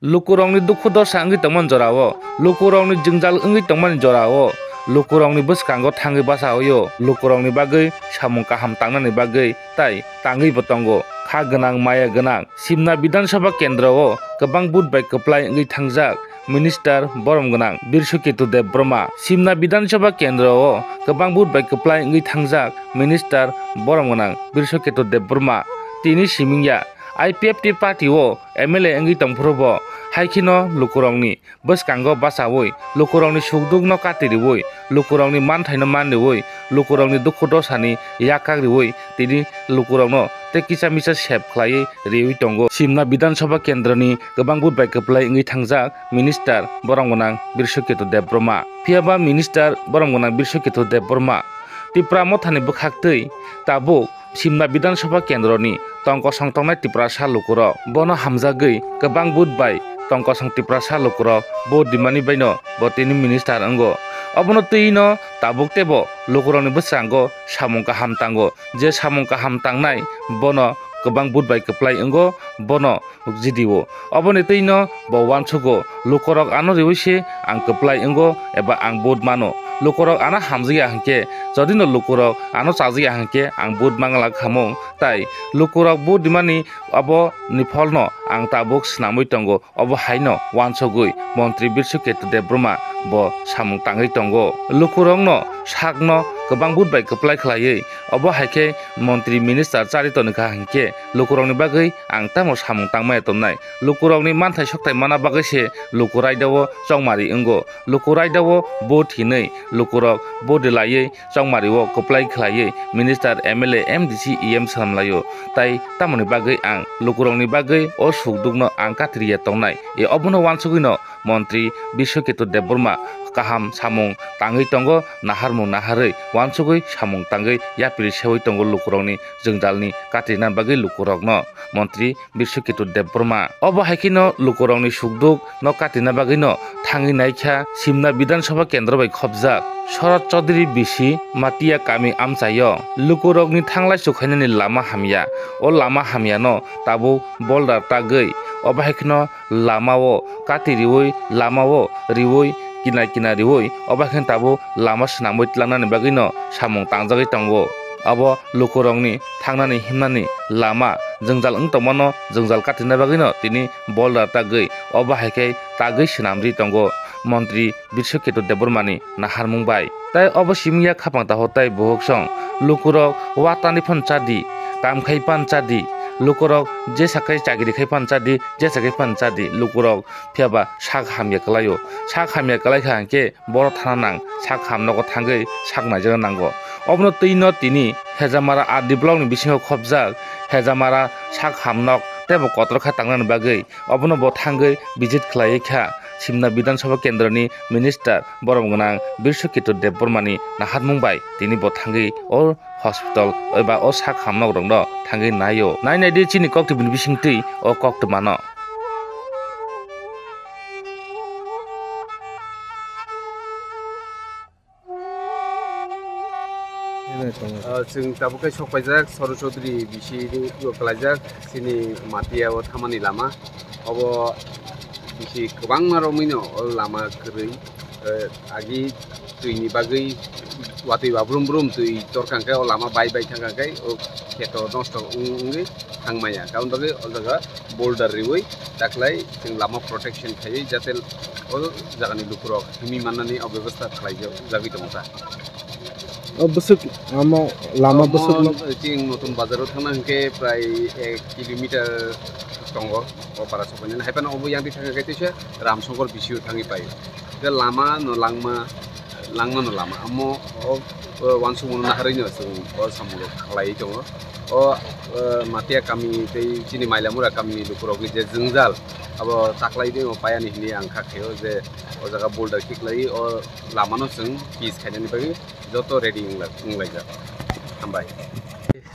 lukurongni dukhu dosha wngwi tongmani jorao lukurongni jingjal wngwi tongmani jorao lukurongni bwskango thangwi basaoyo lukurongni bagwi samung kaham tangnani bagwi tai tangwi bo tongo kha gwnang maya gwnang Simna Bidhan Sabha Kendra o kwbang boot bai kwplai wngwi thangjak Minister borom gwnang Birsuketu Debroma Simna Bidhan Sabha Kendra o kwbang boot bai kwplai wngwi thangjak Minister borom gwnang Birsuketu Debroma tini simingya IPFT party o MLA wngwi tongphuru haikino lukurongni bwskango basawi lukurongni sukdukno katiriwi lukurongni manthaino manriwi lukurongni dukhu dosani yakakriwi tini lukurongno tei kisa misa sep khlaiwi riwi tongo Simna Bidhan Sabha Kendrani kwbang boot bai kwplai wngwi thangjak Minister borom gwnang Birsuketu Debroma phiaba Minister borom gwnang Birsuketu Debroma Tipra mothani bwkhaktwi tabuk Simna Bidhan Sabha Kendroni tongkosong tongnai tipra sa lukurok bono hamjagwi kwbang boot bai tongkosong tipra sa lukurok bo dimani baino bo tini minister ango abono tino tabuk tebo lukurokni bwskango samung kaham tango je samung kaham tangnai bono kwbang boot bai kwplai wnggo bono jidio oboni tino bo wansugo lukurok ano riwisi ang kwplai wnggo eba ang boot mano lukurok ana hamjiya hangke jodi no lukurok ano chajiya hangke ang boot mangala khamung tai lukurok boot dimani abo ni pholno ang tabuk snamui tongo obo haino wansogui Montri Birsuketu Debroma bo samung tangui tongo lukurokno sakno kwbang boot bai kwplai khlaiwi obo haike Montri Minister Charito nikha hangke lukurokni bagwi ang tamo samung tangmaya tongnai lukurokni manthai sokthai mana bagwi se lukuraidao chongmari wnggo lukuraidao boot hinui lukurok boot laiwi chongmario kwplai khlaiwi Minister MLA MDC EM salamlaio tai tamoni bagwi ang lukurokni bagwi o sukdukno ang katriya tongnai e obono wansugui no Montri Birsuketu Debroma kaham samung tangwi tongo naharmung naharwi wansugui samung tangwi yapiri sewi tongo lukurokni jengjalni katrina bagwi lukurokno Montri Birsuketu Debroma obo haikino lukurokni sukduk no katrina bagwi no thangwi naikha Simna Bidhan Sabha Kendra bai khopjak Sharat Chaudhary bisi matia kami amchayo lukurokni thanglai sukhainani lama hamya o lama hamya no tabu boulder tagwi obo haikino lamao katiriwi lamao riwi kinai kinai riwi obo haikino tabu lama swnamui tlangnani bagwi no samung tangjagwi tongo abo lukurokni thangnani himnani lama jengjal wngtongmano jengjal katrina bagwi no tini boulder tagwi obo haike tagwi swnamri tongo Montri Birsuketu Debromani naharmung bai tai obo simingya khapang taho tai bohoksong lukurok watani phon chadi kam khai pan chadi lukurok je sakai chagiri khai pan chadi je sakai pan chadi lukurok phiaba sak hamya klaio sak hamya klaikha hangke boro thana nang sak hamnogo thangui sak naijak nango obono tino tini hejamara adi blok ni bisingo khopjak hejamara sak hamnok tebo kotorkha tangnani bagwi obono bo thangui visit khlaiwi kha Simna Bidhan Sabha Kendrani Minister borom gwnang Birsuketu Debromani naharmung bai tini bo thangwi o hospital eba o sak hamnok rokno thangwi naio nainai de chini kokti bini bisingtwi o kokti mano जों दाबुkai सफायजाक Sharat Chaudhary bisi kalaijak sini matia o thamani lama obo bisi kwbang maromino o lama kwrwi agi tuini bagwi watui babrum brum tui torkangkai o lama bai bai thangkangkai o kheto nosto wngwi thangmaya karon bagwi o jaga boulder riwi taklai जों lama protection khaiwi jate o jagani lukurok himi mannani o byabostha khlaijagwi tongsa busuk ama lama busuk jing notun bazaro thangna hingke prai 1 kilometer tongo o para sopani haipana obo yang thanga gaitese Ramsongkor bisiu thangi pai je lama no langma no lama amo o wansung nahari no o samulo khlai tongo o matia kami tei chini mailamura kami lukurok je jengjal abo taklai de payani hini angkha kheo je o jaga boulder kiklai o lama no sung pis khainani bagi joto ready nglaija hambai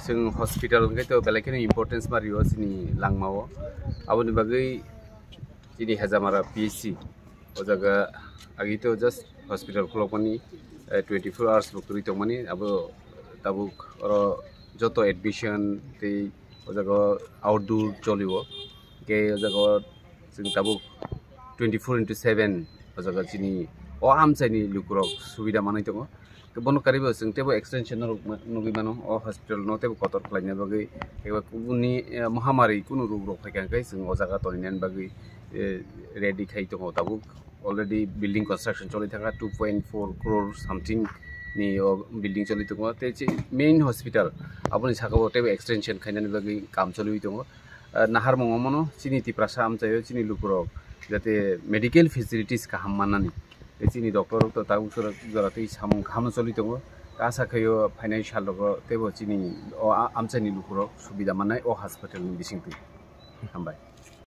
जों hospital तो बेलेखनो importance Mario सिनि langmao aboni bagui chini hejamara PHC o jaga agi to just hospital khulokmani 24 hours bukuri tongmani abo tabuk oro joto admission tei o jaga outdoor cholibo ke o jaga जों दाबो 24/7 अजागा चिनि ओ आमचाइनि लुकुरक सुबिदा मानाय दङ गोबां कारिबो जों तेबो extension नुगै मानो ओ hospital न तेबो Qatar खालायनो बागै एबा गुबुननि महामारी कुनु रोग रग फैखांखाय जों अजागा तनिनान बागै रेडी खाय दङ दाबो अलरेडी बिल्डिं कंस्ट्रक्शन चलि थागा 2.4 crore something नि बिल्डिं चलि दङ ते मेन हस्पिटाल आबुनि साकाव तेबो एक्सटेंशन खायनानि बागै काम चलि दङ नाहार मंगमनो चिनि तिप्रासा आमचायो चिनि लुकुरक जाते मेडिकल फेसिलिटीज का हाममानानि चिनि डॉक्टर तो ताउ जराते सामु खाम चलि दङ आसा खायो फाइनान्शियल लग तेबो चिनि आमचानि लुकुरक सुबिदा मानाय ओ हस्पिटाल नि बिसिंति हामबाय।